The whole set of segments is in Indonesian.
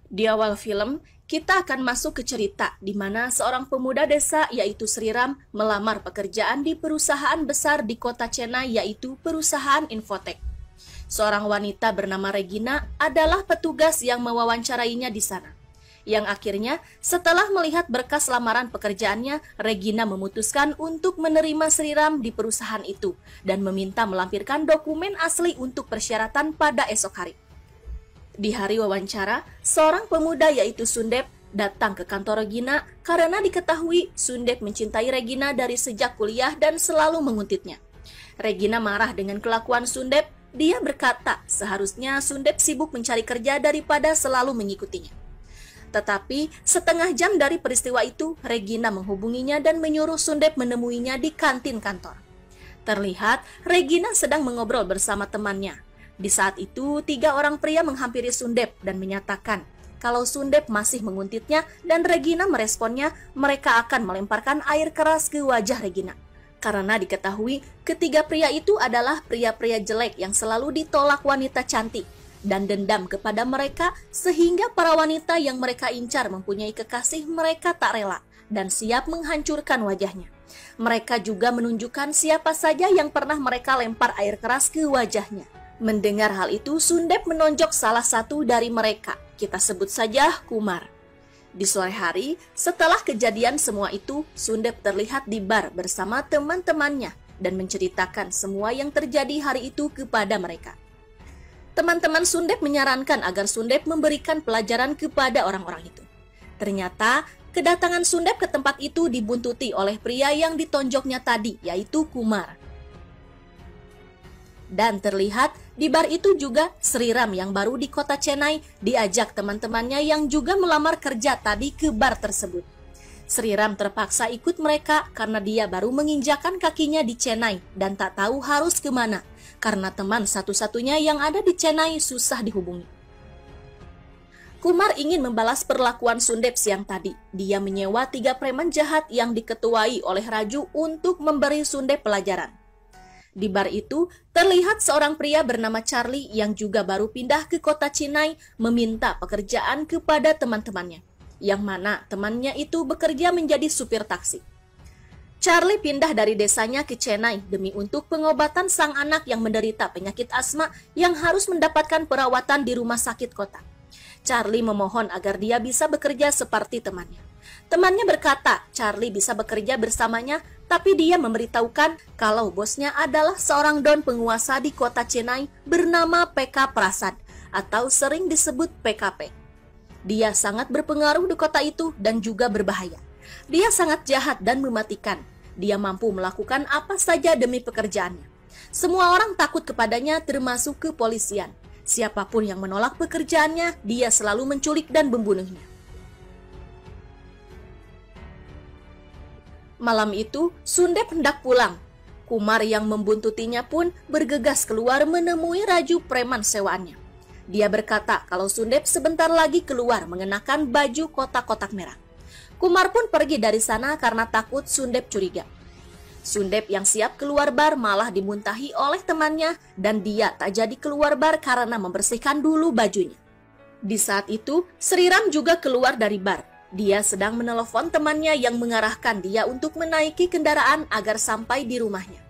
Di awal film, kita akan masuk ke cerita di mana seorang pemuda desa yaitu Sri Ram melamar pekerjaan di perusahaan besar di kota Chennai yaitu perusahaan Infotek. Seorang wanita bernama Regina adalah petugas yang mewawancarainya di sana. Yang akhirnya setelah melihat berkas lamaran pekerjaannya, Regina memutuskan untuk menerima Sri Ram di perusahaan itu dan meminta melampirkan dokumen asli untuk persyaratan pada esok hari. Di hari wawancara, seorang pemuda yaitu Sundep datang ke kantor Regina karena diketahui Sundep mencintai Regina dari sejak kuliah dan selalu menguntitnya. Regina marah dengan kelakuan Sundep. Dia berkata seharusnya Sundep sibuk mencari kerja daripada selalu mengikutinya. Tetapi setengah jam dari peristiwa itu, Regina menghubunginya dan menyuruh Sundep menemuinya di kantin kantor. Terlihat Regina sedang mengobrol bersama temannya. Di saat itu, 3 orang pria menghampiri Sundep dan menyatakan kalau Sundep masih menguntitnya dan Regina meresponnya, mereka akan melemparkan air keras ke wajah Regina. Karena diketahui ketiga pria itu adalah pria-pria jelek yang selalu ditolak wanita cantik dan dendam kepada mereka sehingga para wanita yang mereka incar mempunyai kekasih mereka tak rela dan siap menghancurkan wajahnya. Mereka juga menunjukkan siapa saja yang pernah mereka lempar air keras ke wajahnya. Mendengar hal itu, Sundep menonjok salah satu dari mereka. Kita sebut saja Kumar. Di sore hari, setelah kejadian semua itu, Sundep terlihat di bar bersama teman-temannya dan menceritakan semua yang terjadi hari itu kepada mereka. Teman-teman Sundep menyarankan agar Sundep memberikan pelajaran kepada orang-orang itu. Ternyata, kedatangan Sundep ke tempat itu dibuntuti oleh pria yang ditonjoknya tadi, yaitu Kumar. Dan terlihat di bar itu juga Sri Ram yang baru di kota Chennai diajak teman-temannya yang juga melamar kerja tadi ke bar tersebut. Sri Ram terpaksa ikut mereka karena dia baru menginjakan kakinya di Chennai dan tak tahu harus kemana karena teman satu-satunya yang ada di Chennai susah dihubungi. Kumar ingin membalas perlakuan Sundep siang tadi. Dia menyewa 3 preman jahat yang diketuai oleh Raju untuk memberi Sundep pelajaran. Di bar itu, terlihat seorang pria bernama Charlie yang juga baru pindah ke kota Chennai meminta pekerjaan kepada teman-temannya, yang mana temannya itu bekerja menjadi supir taksi. Charlie pindah dari desanya ke Chennai demi untuk pengobatan sang anak yang menderita penyakit asma yang harus mendapatkan perawatan di rumah sakit kota. Charlie memohon agar dia bisa bekerja seperti temannya. Temannya berkata Charlie bisa bekerja bersamanya, tapi dia memberitahukan kalau bosnya adalah seorang don penguasa di kota Chennai bernama PK Prasad atau sering disebut PKP. Dia sangat berpengaruh di kota itu dan juga berbahaya. Dia sangat jahat dan mematikan. Dia mampu melakukan apa saja demi pekerjaannya. Semua orang takut kepadanya termasuk kepolisian. Siapapun yang menolak pekerjaannya, dia selalu menculik dan membunuhnya. Malam itu, Sundep hendak pulang. Kumar yang membuntutinya pun bergegas keluar menemui Raju preman sewaannya. Dia berkata kalau Sundep sebentar lagi keluar mengenakan baju kotak-kotak merah. Kumar pun pergi dari sana karena takut Sundep curiga. Sundep yang siap keluar bar malah dimuntahi oleh temannya dan dia tak jadi keluar bar karena membersihkan dulu bajunya. Di saat itu, Sri Ram juga keluar dari bar. Dia sedang menelepon temannya yang mengarahkan dia untuk menaiki kendaraan agar sampai di rumahnya.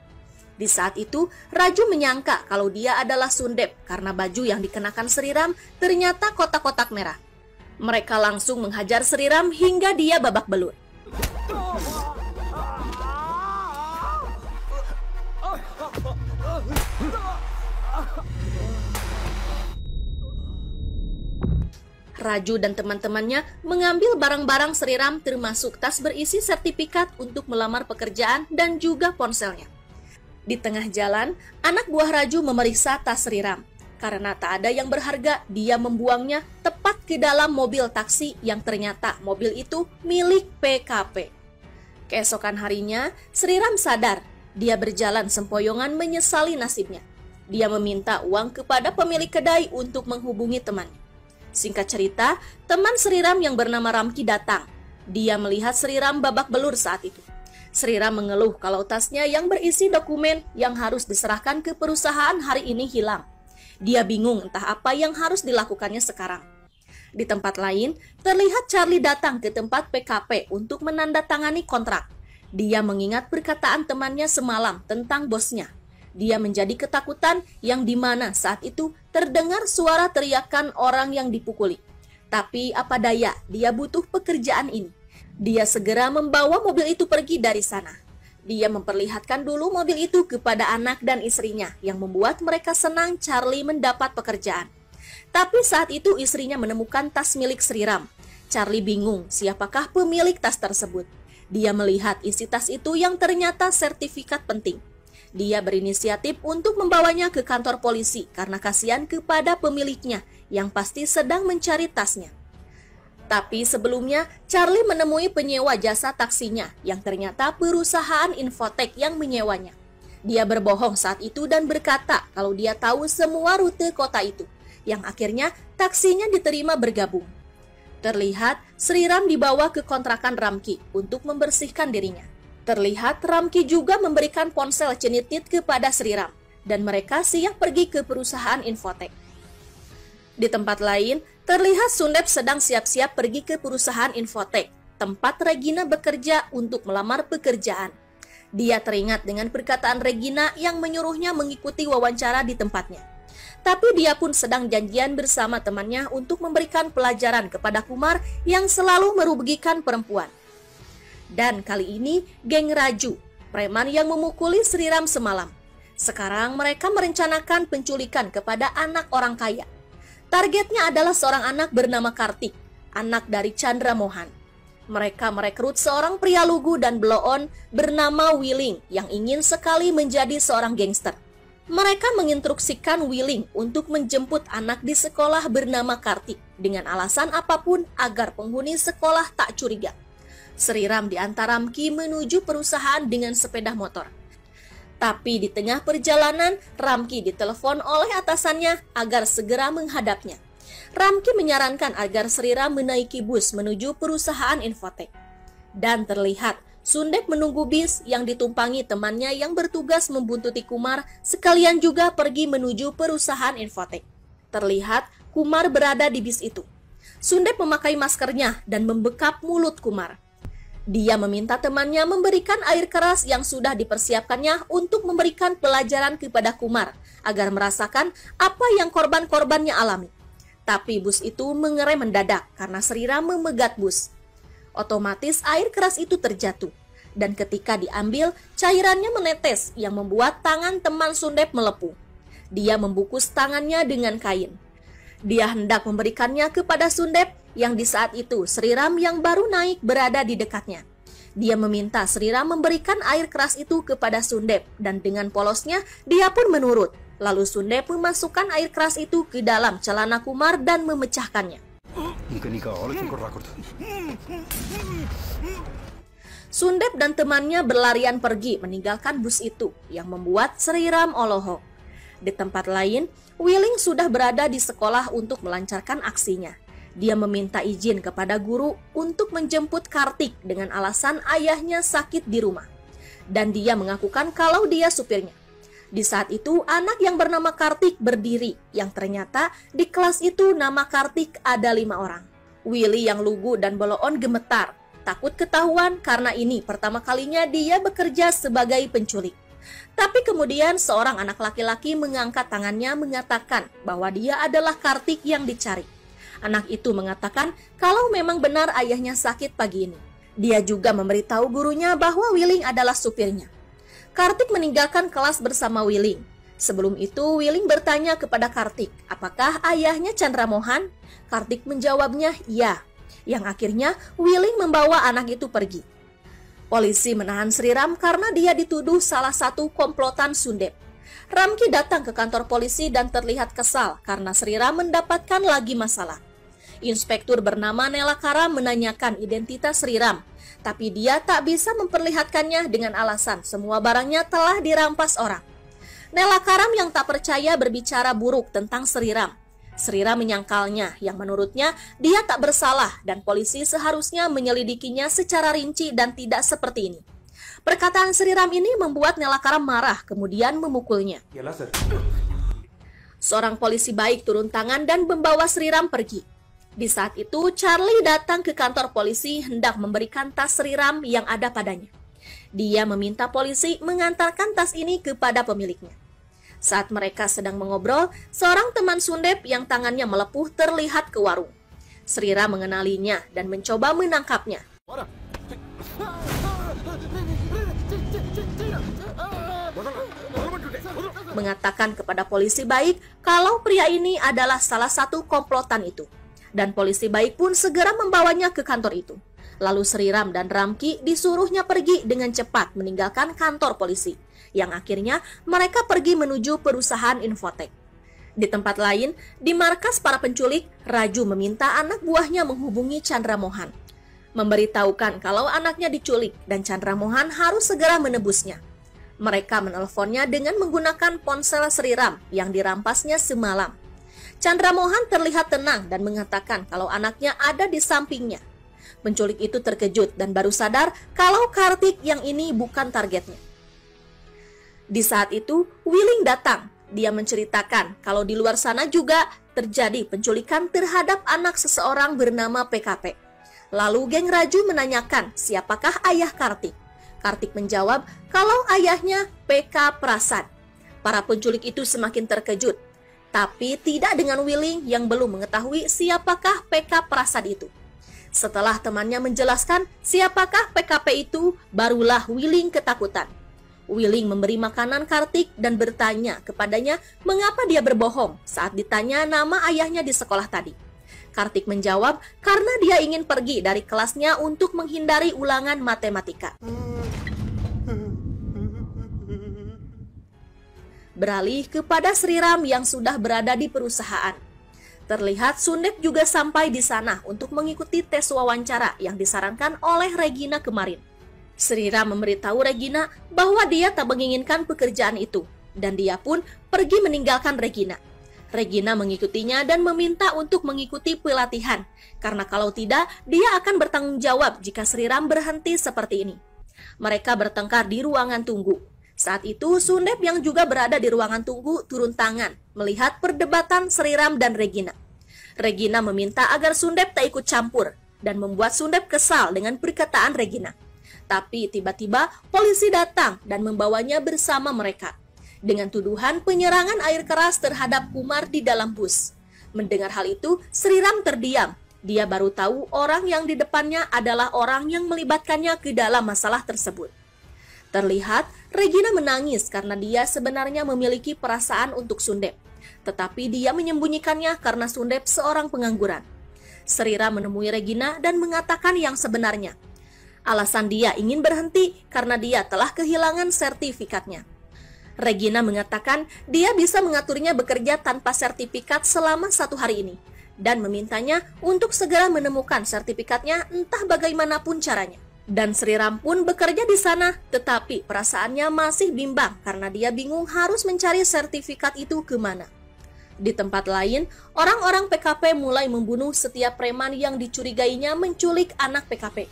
Di saat itu, Raju menyangka kalau dia adalah Sundep karena baju yang dikenakan Sri Ram ternyata kotak-kotak merah. Mereka langsung menghajar Sri Ram hingga dia babak belur. Raju dan teman-temannya mengambil barang-barang Sri Ram termasuk tas berisi sertifikat untuk melamar pekerjaan dan juga ponselnya. Di tengah jalan, anak buah Raju memeriksa tas Sri Ram. Karena tak ada yang berharga, dia membuangnya tepat ke dalam mobil taksi yang ternyata mobil itu milik PKP. Keesokan harinya, Sri Ram sadar. Dia berjalan sempoyongan menyesali nasibnya. Dia meminta uang kepada pemilik kedai untuk menghubungi temannya. Singkat cerita, teman Sri Ram yang bernama Ramki datang. Dia melihat Sri Ram babak belur saat itu. Sri Ram mengeluh kalau tasnya yang berisi dokumen yang harus diserahkan ke perusahaan hari ini hilang. Dia bingung entah apa yang harus dilakukannya sekarang. Di tempat lain, terlihat Charlie datang ke tempat PKP untuk menandatangani kontrak. Dia mengingat perkataan temannya semalam tentang bosnya. Dia menjadi ketakutan yang dimana saat itu terdengar suara teriakan orang yang dipukuli. Tapi apa daya, dia butuh pekerjaan ini. Dia segera membawa mobil itu pergi dari sana. Dia memperlihatkan dulu mobil itu kepada anak dan istrinya yang membuat mereka senang Charlie mendapat pekerjaan. Tapi saat itu istrinya menemukan tas milik Sriram. Charlie bingung siapakah pemilik tas tersebut. Dia melihat isi tas itu yang ternyata sertifikat penting. Dia berinisiatif untuk membawanya ke kantor polisi karena kasihan kepada pemiliknya yang pasti sedang mencari tasnya. Tapi sebelumnya, Charlie menemui penyewa jasa taksinya yang ternyata perusahaan infotek yang menyewanya. Dia berbohong saat itu dan berkata kalau dia tahu semua rute kota itu, yang akhirnya taksinya diterima bergabung. Terlihat Sriram dibawa ke kontrakan Ramki untuk membersihkan dirinya. Terlihat Ramki juga memberikan ponsel cenitit kepada Sriram dan mereka siap pergi ke perusahaan infotek. Di tempat lain, terlihat Sundep sedang siap-siap pergi ke perusahaan infotek, tempat Regina bekerja untuk melamar pekerjaan. Dia teringat dengan perkataan Regina yang menyuruhnya mengikuti wawancara di tempatnya. Tapi dia pun sedang janjian bersama temannya untuk memberikan pelajaran kepada Kumar yang selalu merugikan perempuan. Dan kali ini, geng Raju, preman yang memukuli Sriram semalam. Sekarang mereka merencanakan penculikan kepada anak orang kaya. Targetnya adalah seorang anak bernama Kartik, anak dari Chandra Mohan. Mereka merekrut seorang pria lugu dan blow-on bernama Willing yang ingin sekali menjadi seorang gangster. Mereka menginstruksikan Willing untuk menjemput anak di sekolah bernama Kartik dengan alasan apapun agar penghuni sekolah tak curiga. Sriram diantar Ramki menuju perusahaan dengan sepeda motor. Tapi di tengah perjalanan, Ramki ditelepon oleh atasannya agar segera menghadapnya. Ramki menyarankan agar Sriram menaiki bus menuju perusahaan infotek. Dan terlihat Sundep menunggu bis yang ditumpangi temannya yang bertugas membuntuti Kumar, sekalian juga pergi menuju perusahaan infotek. Terlihat Kumar berada di bis itu. Sundep memakai maskernya dan membekap mulut Kumar. Dia meminta temannya memberikan air keras yang sudah dipersiapkannya untuk memberikan pelajaran kepada Kumar agar merasakan apa yang korban-korbannya alami. Tapi bus itu mengerem mendadak karena Sriram memegat bus. Otomatis air keras itu terjatuh, dan ketika diambil, cairannya menetes yang membuat tangan teman Sundep melepuh. Dia membungkus tangannya dengan kain. Dia hendak memberikannya kepada Sundep yang di saat itu Sriram yang baru naik berada di dekatnya. Dia meminta Sriram memberikan air keras itu kepada Sundep dan dengan polosnya dia pun menurut. Lalu Sundep memasukkan air keras itu ke dalam celana Kumar dan memecahkannya. Sundep dan temannya berlarian pergi meninggalkan bus itu yang membuat Sriram olohok. Di tempat lain, Willing sudah berada di sekolah untuk melancarkan aksinya. Dia meminta izin kepada guru untuk menjemput Kartik dengan alasan ayahnya sakit di rumah. Dan dia mengakukan kalau dia supirnya. Di saat itu, anak yang bernama Kartik berdiri, yang ternyata di kelas itu nama Kartik ada 5 orang. Willy yang lugu dan blow-on gemetar, takut ketahuan karena ini pertama kalinya dia bekerja sebagai penculik. Tapi kemudian seorang anak laki-laki mengangkat tangannya mengatakan bahwa dia adalah Kartik yang dicari. Anak itu mengatakan kalau memang benar ayahnya sakit pagi ini. Dia juga memberitahu gurunya bahwa Willing adalah supirnya. Kartik meninggalkan kelas bersama Willing. Sebelum itu Willing bertanya kepada Kartik, apakah ayahnya Chandra Mohan? Kartik menjawabnya iya. Yang akhirnya Willing membawa anak itu pergi. Polisi menahan Sriram karena dia dituduh salah satu komplotan Sundep. Ramki datang ke kantor polisi dan terlihat kesal karena Sriram mendapatkan lagi masalah. Inspektur bernama Nela Karam menanyakan identitas Sriram, tapi dia tak bisa memperlihatkannya dengan alasan semua barangnya telah dirampas orang. Nela Karam yang tak percaya berbicara buruk tentang Sriram. Sriram menyangkalnya yang menurutnya dia tak bersalah dan polisi seharusnya menyelidikinya secara rinci dan tidak seperti ini. Perkataan Sriram ini membuat Nela Karam marah kemudian memukulnya. Seorang polisi baik turun tangan dan membawa Sriram pergi. Di saat itu, Charlie datang ke kantor polisi hendak memberikan tas Sriram yang ada padanya. Dia meminta polisi mengantarkan tas ini kepada pemiliknya. Saat mereka sedang mengobrol, seorang teman Sundep yang tangannya melepuh terlihat ke warung. Sriram mengenalinya dan mencoba menangkapnya. Mengatakan kepada polisi baik kalau pria ini adalah salah satu komplotan itu. Dan polisi baik pun segera membawanya ke kantor itu. Lalu Sriram dan Ramki disuruhnya pergi dengan cepat meninggalkan kantor polisi, yang akhirnya mereka pergi menuju perusahaan infotek. Di tempat lain, di markas para penculik, Raju meminta anak buahnya menghubungi Chandra Mohan, memberitahukan kalau anaknya diculik dan Chandra Mohan harus segera menebusnya. Mereka menelponnya dengan menggunakan ponsel Sriram yang dirampasnya semalam. Chandra Mohan terlihat tenang dan mengatakan kalau anaknya ada di sampingnya. Penculik itu terkejut dan baru sadar kalau Kartik yang ini bukan targetnya. Di saat itu, Willing datang. Dia menceritakan kalau di luar sana juga terjadi penculikan terhadap anak seseorang bernama PKP. Lalu geng Raju menanyakan siapakah ayah Kartik. Kartik menjawab kalau ayahnya PK Prasad. Para penculik itu semakin terkejut, tapi tidak dengan Willing yang belum mengetahui siapakah PK Prasad itu. Setelah temannya menjelaskan siapakah PKP itu, barulah Willing ketakutan. Willing memberi makanan Kartik dan bertanya kepadanya mengapa dia berbohong saat ditanya nama ayahnya di sekolah tadi. Kartik menjawab karena dia ingin pergi dari kelasnya untuk menghindari ulangan matematika. Beralih kepada Sriram yang sudah berada di perusahaan. Terlihat Sundep juga sampai di sana untuk mengikuti tes wawancara yang disarankan oleh Regina kemarin. Sriram memberitahu Regina bahwa dia tak menginginkan pekerjaan itu, dan dia pun pergi meninggalkan Regina. Regina mengikutinya dan meminta untuk mengikuti pelatihan, karena kalau tidak, dia akan bertanggung jawab jika Sriram berhenti seperti ini. Mereka bertengkar di ruangan tunggu. Saat itu, Sundep yang juga berada di ruangan tunggu turun tangan melihat perdebatan Sriram dan Regina. Regina meminta agar Sundep tak ikut campur dan membuat Sundep kesal dengan perkataan Regina. Tapi tiba-tiba polisi datang dan membawanya bersama mereka dengan tuduhan penyerangan air keras terhadap Kumar di dalam bus. Mendengar hal itu, Sriram terdiam. Dia baru tahu orang yang di depannya adalah orang yang melibatkannya ke dalam masalah tersebut. Terlihat Regina menangis karena dia sebenarnya memiliki perasaan untuk Sundep, tetapi dia menyembunyikannya karena Sundep seorang pengangguran. Sriram menemui Regina dan mengatakan yang sebenarnya. Alasan dia ingin berhenti karena dia telah kehilangan sertifikatnya. Regina mengatakan dia bisa mengaturnya bekerja tanpa sertifikat selama 1 hari ini dan memintanya untuk segera menemukan sertifikatnya entah bagaimanapun caranya. Dan Sriram pun bekerja di sana, tetapi perasaannya masih bimbang karena dia bingung harus mencari sertifikat itu kemana. Di tempat lain, orang-orang PKP mulai membunuh setiap preman yang dicurigainya menculik anak PKP.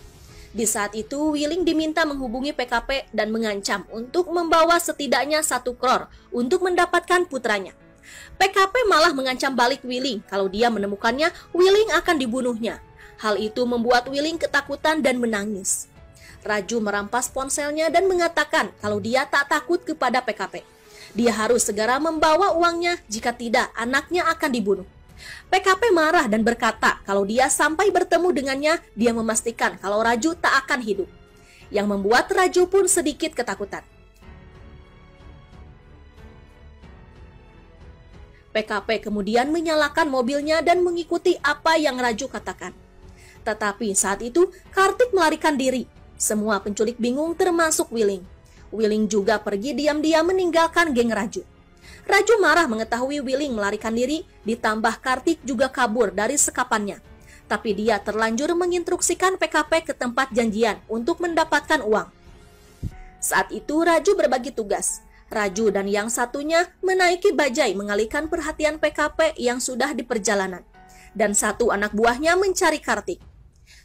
Di saat itu, Willing diminta menghubungi PKP dan mengancam untuk membawa setidaknya 1 crore untuk mendapatkan putranya. PKP malah mengancam balik Willing kalau dia menemukannya, Willing akan dibunuhnya. Hal itu membuat Willing ketakutan dan menangis. Raju merampas ponselnya dan mengatakan kalau dia tak takut kepada PKP. Dia harus segera membawa uangnya, jika tidak anaknya akan dibunuh. PKP marah dan berkata kalau dia sampai bertemu dengannya, dia memastikan kalau Raju tak akan hidup. Yang membuat Raju pun sedikit ketakutan. PKP kemudian menyalakan mobilnya dan mengikuti apa yang Raju katakan. Tetapi saat itu, Kartik melarikan diri. Semua penculik bingung termasuk Willing. Willing juga pergi diam-diam meninggalkan geng Raju. Raju marah mengetahui Willing melarikan diri, ditambah Kartik juga kabur dari sekapannya. Tapi dia terlanjur menginstruksikan PKP ke tempat janjian untuk mendapatkan uang. Saat itu Raju berbagi tugas. Raju dan yang satunya menaiki bajai mengalihkan perhatian PKP yang sudah di perjalanan. Dan 1 anak buahnya mencari Kartik.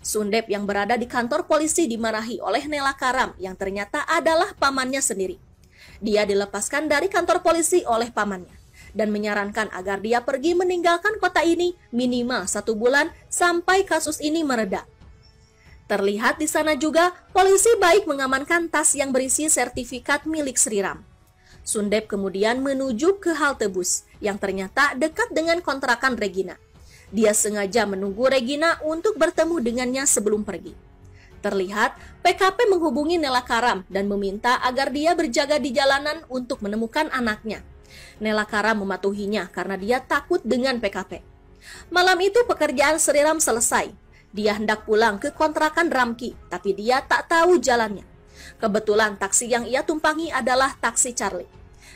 Sundep yang berada di kantor polisi dimarahi oleh Nela Karam yang ternyata adalah pamannya sendiri. Dia dilepaskan dari kantor polisi oleh pamannya. dan menyarankan agar dia pergi meninggalkan kota ini minimal 1 bulan sampai kasus ini mereda. Terlihat di sana juga, polisi baik mengamankan tas yang berisi sertifikat milik Sriram. Sundep kemudian menuju ke halte bus yang ternyata dekat dengan kontrakan Regina. Dia sengaja menunggu Regina untuk bertemu dengannya sebelum pergi. Terlihat, PKP menghubungi Nela Karam dan meminta agar dia berjaga di jalanan untuk menemukan anaknya. Nela Karam mematuhinya karena dia takut dengan PKP. Malam itu pekerjaan Sriram selesai. Dia hendak pulang ke kontrakan Ramki, tapi dia tak tahu jalannya. Kebetulan taksi yang ia tumpangi adalah taksi Charlie.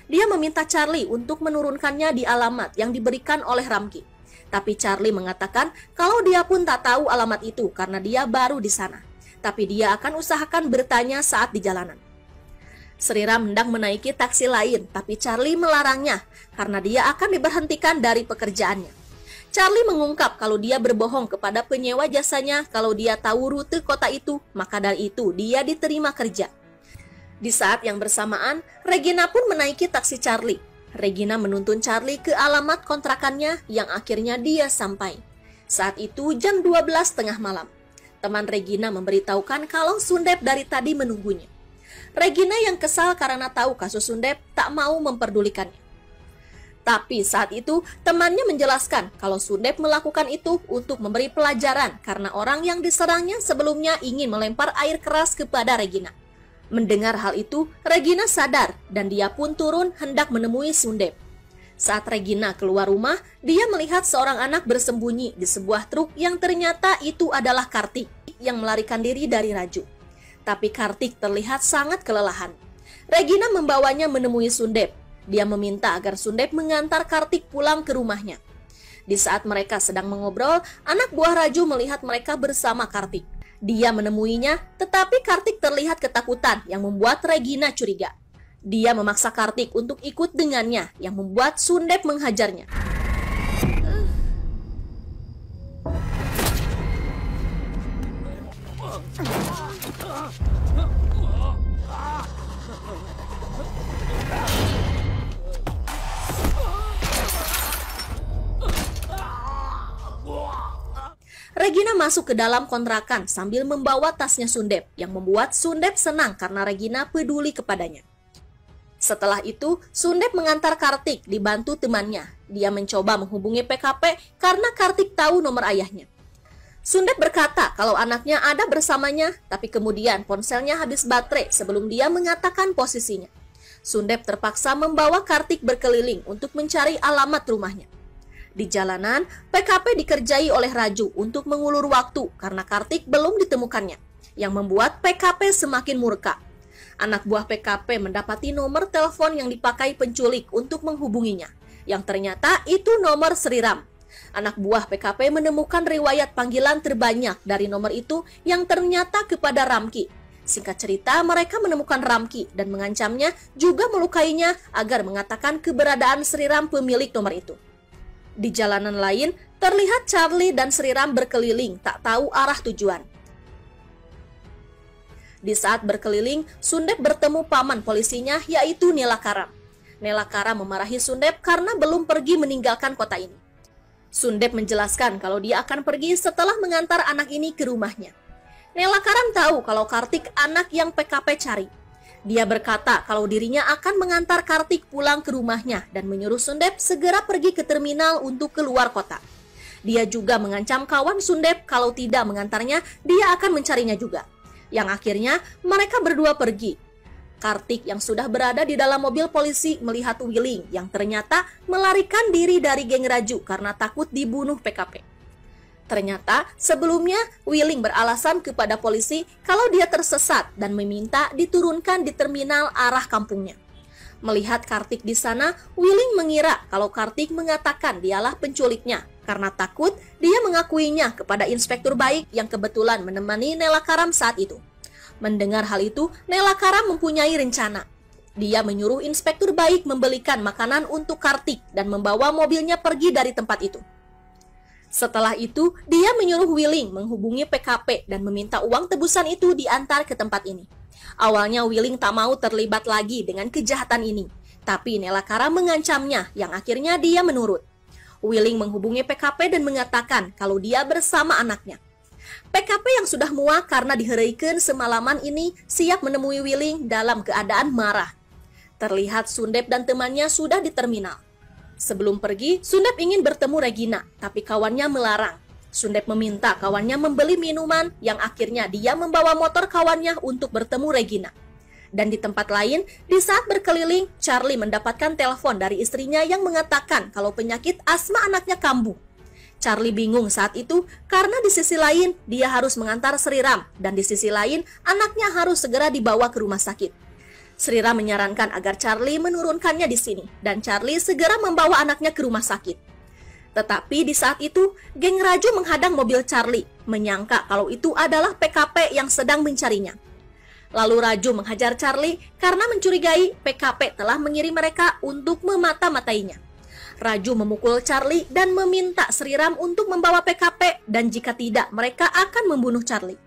Dia meminta Charlie untuk menurunkannya di alamat yang diberikan oleh Ramki. Tapi Charlie mengatakan kalau dia pun tak tahu alamat itu karena dia baru di sana. Tapi dia akan usahakan bertanya saat di jalanan. Sriram hendak menaiki taksi lain, tapi Charlie melarangnya karena dia akan diberhentikan dari pekerjaannya. Charlie mengungkap kalau dia berbohong kepada penyewa jasanya kalau dia tahu rute kota itu, maka dari itu dia diterima kerja. Di saat yang bersamaan, Regina pun menaiki taksi Charlie. Regina menuntun Charlie ke alamat kontrakannya yang akhirnya dia sampai. Saat itu jam 12 tengah malam. Teman Regina memberitahukan kalau Sundep dari tadi menunggunya. Regina yang kesal karena tahu kasus Sundep tak mau memperdulikannya. Tapi saat itu temannya menjelaskan kalau Sundep melakukan itu untuk memberi pelajaran karena orang yang diserangnya sebelumnya ingin melempar air keras kepada Regina. Mendengar hal itu, Regina sadar dan dia pun turun hendak menemui Sundep. Saat Regina keluar rumah, dia melihat seorang anak bersembunyi di sebuah truk yang ternyata itu adalah Kartik yang melarikan diri dari Raju. Tapi Kartik terlihat sangat kelelahan. Regina membawanya menemui Sundep. Dia meminta agar Sundep mengantar Kartik pulang ke rumahnya. Di saat mereka sedang mengobrol, anak buah Raju melihat mereka bersama Kartik. Dia menemuinya, tetapi Kartik terlihat ketakutan yang membuat Regina curiga. Dia memaksa Kartik untuk ikut dengannya, yang membuat Sundep menghajarnya. Regina masuk ke dalam kontrakan sambil membawa tasnya Sundep, yang membuat Sundep senang karena Regina peduli kepadanya. Setelah itu, Sundep mengantar Kartik dibantu temannya. Dia mencoba menghubungi PKP karena Kartik tahu nomor ayahnya. Sundep berkata kalau anaknya ada bersamanya, tapi kemudian ponselnya habis baterai sebelum dia mengatakan posisinya. Sundep terpaksa membawa Kartik berkeliling untuk mencari alamat rumahnya. Di jalanan, PKP dikerjai oleh Raju untuk mengulur waktu karena Kartik belum ditemukannya, yang membuat PKP semakin murka. Anak buah PKP mendapati nomor telepon yang dipakai penculik untuk menghubunginya, yang ternyata itu nomor Sriram. Anak buah PKP menemukan riwayat panggilan terbanyak dari nomor itu yang ternyata kepada Ramki. Singkat cerita, mereka menemukan Ramki dan mengancamnya juga melukainya agar mengatakan keberadaan Sriram pemilik nomor itu. Di jalanan lain, terlihat Charlie dan Sriram berkeliling, tak tahu arah tujuan. Di saat berkeliling, Sundep bertemu paman polisinya, yaitu Nela Karam. Nela Karam memarahi Sundep karena belum pergi meninggalkan kota ini. Sundep menjelaskan kalau dia akan pergi setelah mengantar anak ini ke rumahnya. Nela Karam tahu kalau Kartik anak yang PKP cari. Dia berkata kalau dirinya akan mengantar Kartik pulang ke rumahnya dan menyuruh Sundep segera pergi ke terminal untuk keluar kota. Dia juga mengancam kawan Sundep kalau tidak mengantarnya, dia akan mencarinya juga. Yang akhirnya mereka berdua pergi. Kartik yang sudah berada di dalam mobil polisi melihat Willing yang ternyata melarikan diri dari geng Raju karena takut dibunuh PKP. Ternyata sebelumnya Willing beralasan kepada polisi kalau dia tersesat dan meminta diturunkan di terminal arah kampungnya. Melihat Kartik di sana, Willing mengira kalau Kartik mengatakan dialah penculiknya. Karena takut, dia mengakuinya kepada inspektur baik yang kebetulan menemani Nela Karam saat itu. Mendengar hal itu, Nela Karam mempunyai rencana. Dia menyuruh inspektur baik membelikan makanan untuk Kartik dan membawa mobilnya pergi dari tempat itu. Setelah itu, dia menyuruh Willing menghubungi PKP dan meminta uang tebusan itu diantar ke tempat ini. Awalnya Willing tak mau terlibat lagi dengan kejahatan ini. Tapi Nelakara mengancamnya yang akhirnya dia menurut. Willing menghubungi PKP dan mengatakan kalau dia bersama anaknya. PKP yang sudah muak karena diheraikan semalaman ini siap menemui Willing dalam keadaan marah. Terlihat Sundep dan temannya sudah di terminal. Sebelum pergi, Sundep ingin bertemu Regina, tapi kawannya melarang. Sundep meminta kawannya membeli minuman yang akhirnya dia membawa motor kawannya untuk bertemu Regina. Dan di tempat lain, di saat berkeliling, Charlie mendapatkan telepon dari istrinya yang mengatakan kalau penyakit asma anaknya kambuh. Charlie bingung saat itu karena di sisi lain dia harus mengantar Sriram dan di sisi lain anaknya harus segera dibawa ke rumah sakit. Sriram menyarankan agar Charlie menurunkannya di sini dan Charlie segera membawa anaknya ke rumah sakit. Tetapi di saat itu, geng Raju menghadang mobil Charlie, menyangka kalau itu adalah PKP yang sedang mencarinya. Lalu Raju menghajar Charlie karena mencurigai PKP telah mengirim mereka untuk memata-matainya. Raju memukul Charlie dan meminta Sriram untuk membawa PKP dan jika tidak mereka akan membunuh Charlie.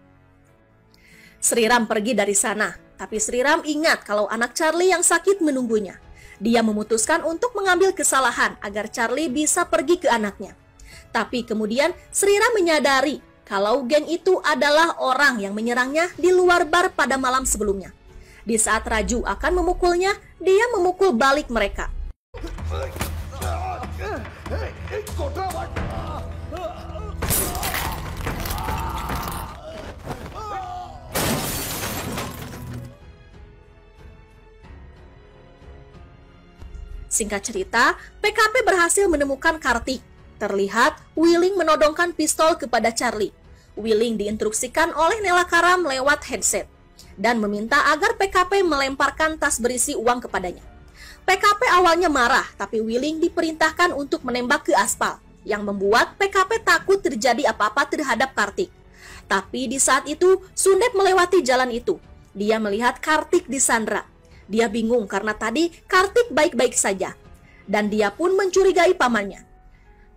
Sriram pergi dari sana, tapi Sriram ingat kalau anak Charlie yang sakit menunggunya. Dia memutuskan untuk mengambil kesalahan agar Charlie bisa pergi ke anaknya. Tapi kemudian Sriram menyadari kalau geng itu adalah orang yang menyerangnya di luar bar pada malam sebelumnya. Di saat Raju akan memukulnya, dia memukul balik mereka. Singkat cerita, PKP berhasil menemukan Kartik. Terlihat, Willing menodongkan pistol kepada Charlie. Willing diinstruksikan oleh Nelakaram lewat headset dan meminta agar PKP melemparkan tas berisi uang kepadanya. PKP awalnya marah, tapi Willing diperintahkan untuk menembak ke aspal, yang membuat PKP takut terjadi apa-apa terhadap Kartik. Tapi di saat itu, Sundep melewati jalan itu. Dia melihat Kartik disandra. Dia bingung karena tadi Kartik baik-baik saja. Dan dia pun mencurigai pamannya.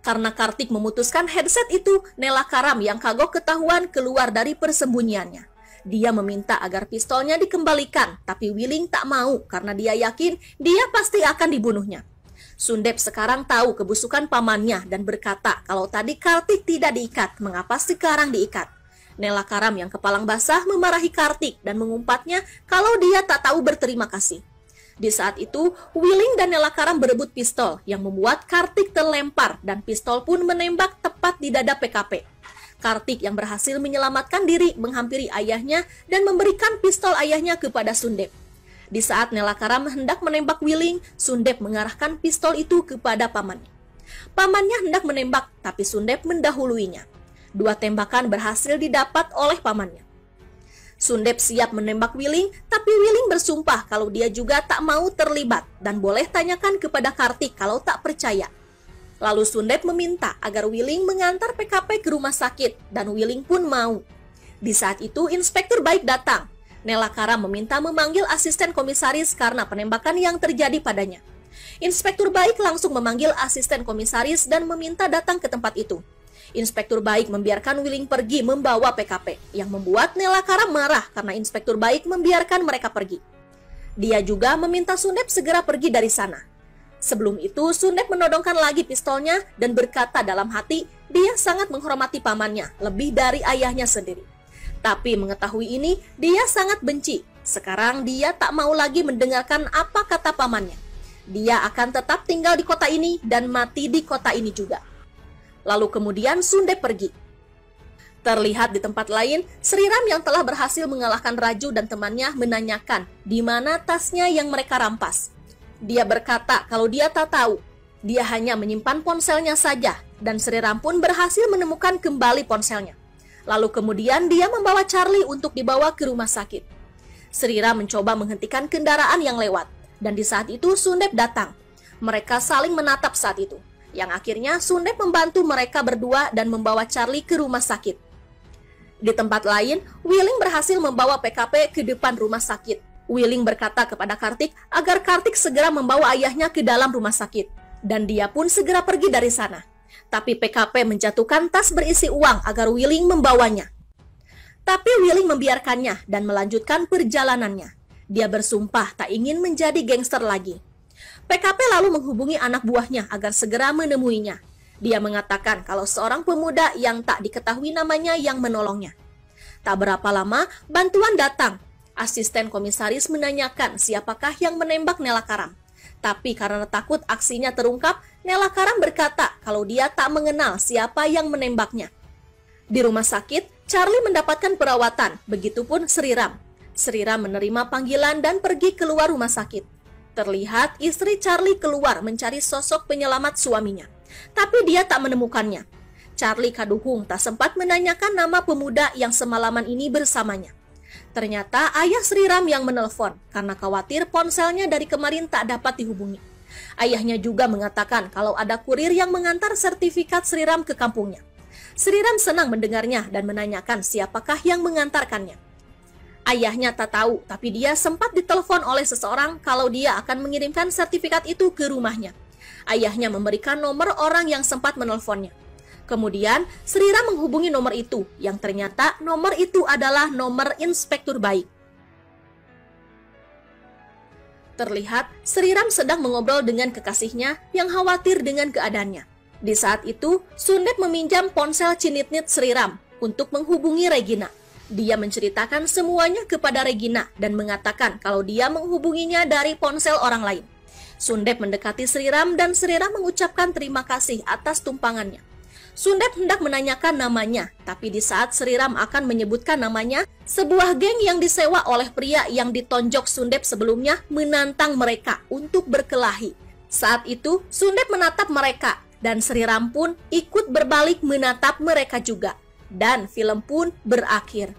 Karena Kartik memutuskan headset itu, Nelakaram yang kagok ketahuan keluar dari persembunyiannya. Dia meminta agar pistolnya dikembalikan, tapi Willing tak mau karena dia yakin dia pasti akan dibunuhnya. Sundep sekarang tahu kebusukan pamannya dan berkata kalau tadi Kartik tidak diikat, mengapa sekarang diikat? Nelakaram yang kepalang basah memarahi Kartik dan mengumpatnya kalau dia tak tahu berterima kasih. Di saat itu, Willing dan Nelakaram berebut pistol yang membuat Kartik terlempar dan pistol pun menembak tepat di dada PKP. Kartik yang berhasil menyelamatkan diri menghampiri ayahnya dan memberikan pistol ayahnya kepada Sundep. Di saat Nelakaram hendak menembak Willing, Sundep mengarahkan pistol itu kepada pamannya. Pamannya hendak menembak, tapi Sundep mendahuluinya. 2 tembakan berhasil didapat oleh pamannya. Sundep siap menembak Willing, tapi Willing bersumpah kalau dia juga tak mau terlibat dan boleh tanyakan kepada Kartik kalau tak percaya. Lalu Sundep meminta agar Willing mengantar PKP ke rumah sakit dan Willing pun mau. Di saat itu Inspektur Baik datang. Nelakaram meminta memanggil asisten komisaris karena penembakan yang terjadi padanya. Inspektur Baik langsung memanggil asisten komisaris dan meminta datang ke tempat itu. Inspektur Baik membiarkan Willing pergi membawa PKP, yang membuat Nelakaram marah karena Inspektur Baik membiarkan mereka pergi. Dia juga meminta Sundep segera pergi dari sana. Sebelum itu, Sundep menodongkan lagi pistolnya dan berkata dalam hati, dia sangat menghormati pamannya, lebih dari ayahnya sendiri. Tapi mengetahui ini, dia sangat benci. Sekarang dia tak mau lagi mendengarkan apa kata pamannya. Dia akan tetap tinggal di kota ini dan mati di kota ini juga. Lalu kemudian Sundep pergi. Terlihat di tempat lain, Sriram yang telah berhasil mengalahkan Raju dan temannya menanyakan di mana tasnya yang mereka rampas. Dia berkata kalau dia tak tahu, dia hanya menyimpan ponselnya saja dan Sriram pun berhasil menemukan kembali ponselnya. Lalu kemudian dia membawa Charlie untuk dibawa ke rumah sakit. Sriram mencoba menghentikan kendaraan yang lewat dan di saat itu Sundep datang. Mereka saling menatap saat itu. Yang akhirnya Sundep membantu mereka berdua dan membawa Charlie ke rumah sakit. Di tempat lain, Willing berhasil membawa PKP ke depan rumah sakit. Willing berkata kepada Kartik agar Kartik segera membawa ayahnya ke dalam rumah sakit. Dan dia pun segera pergi dari sana. Tapi PKP menjatuhkan tas berisi uang agar Willing membawanya. Tapi Willing membiarkannya dan melanjutkan perjalanannya. Dia bersumpah tak ingin menjadi gangster lagi. PKP lalu menghubungi anak buahnya agar segera menemuinya. Dia mengatakan kalau seorang pemuda yang tak diketahui namanya yang menolongnya. Tak berapa lama, bantuan datang. Asisten komisaris menanyakan siapakah yang menembak Nela Karam. Tapi karena takut aksinya terungkap, Nela Karam berkata kalau dia tak mengenal siapa yang menembaknya. Di rumah sakit, Charlie mendapatkan perawatan, begitupun Sriram. Sriram menerima panggilan dan pergi keluar rumah sakit. Terlihat istri Charlie keluar mencari sosok penyelamat suaminya, tapi dia tak menemukannya. Charlie Kaduhung tak sempat menanyakan nama pemuda yang semalaman ini bersamanya. Ternyata ayah Sriram yang menelpon karena khawatir ponselnya dari kemarin tak dapat dihubungi. Ayahnya juga mengatakan kalau ada kurir yang mengantar sertifikat Sriram ke kampungnya. Sriram senang mendengarnya dan menanyakan siapakah yang mengantarkannya. Ayahnya tak tahu, tapi dia sempat ditelepon oleh seseorang kalau dia akan mengirimkan sertifikat itu ke rumahnya. Ayahnya memberikan nomor orang yang sempat menelponnya. Kemudian, Sriram menghubungi nomor itu, yang ternyata nomor itu adalah nomor inspektur baik. Terlihat, Sriram sedang mengobrol dengan kekasihnya yang khawatir dengan keadaannya. Di saat itu, Sundep meminjam ponsel Cinitnit Sriram untuk menghubungi Regina. Dia menceritakan semuanya kepada Regina dan mengatakan kalau dia menghubunginya dari ponsel orang lain. Sundep mendekati Sriram dan Sriram mengucapkan terima kasih atas tumpangannya. Sundep hendak menanyakan namanya, tapi di saat Sriram akan menyebutkan namanya, sebuah geng yang disewa oleh pria yang ditonjok Sundep sebelumnya menantang mereka untuk berkelahi. Saat itu, Sundep menatap mereka, dan Sriram pun ikut berbalik menatap mereka juga. Dan film pun berakhir.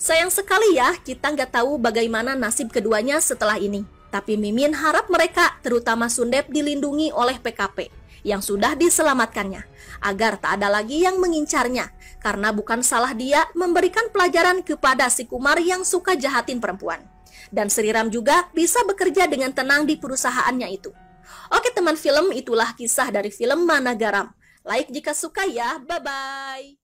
Sayang sekali ya, kita nggak tahu bagaimana nasib keduanya setelah ini. Tapi Mimin harap mereka, terutama Sundep, dilindungi oleh PKP yang sudah diselamatkannya, agar tak ada lagi yang mengincarnya, karena bukan salah dia memberikan pelajaran kepada si Kumar yang suka jahatin perempuan. Dan Sriram juga bisa bekerja dengan tenang di perusahaannya itu. Oke teman film, itulah kisah dari film Mana Garam. Like jika suka ya, bye-bye.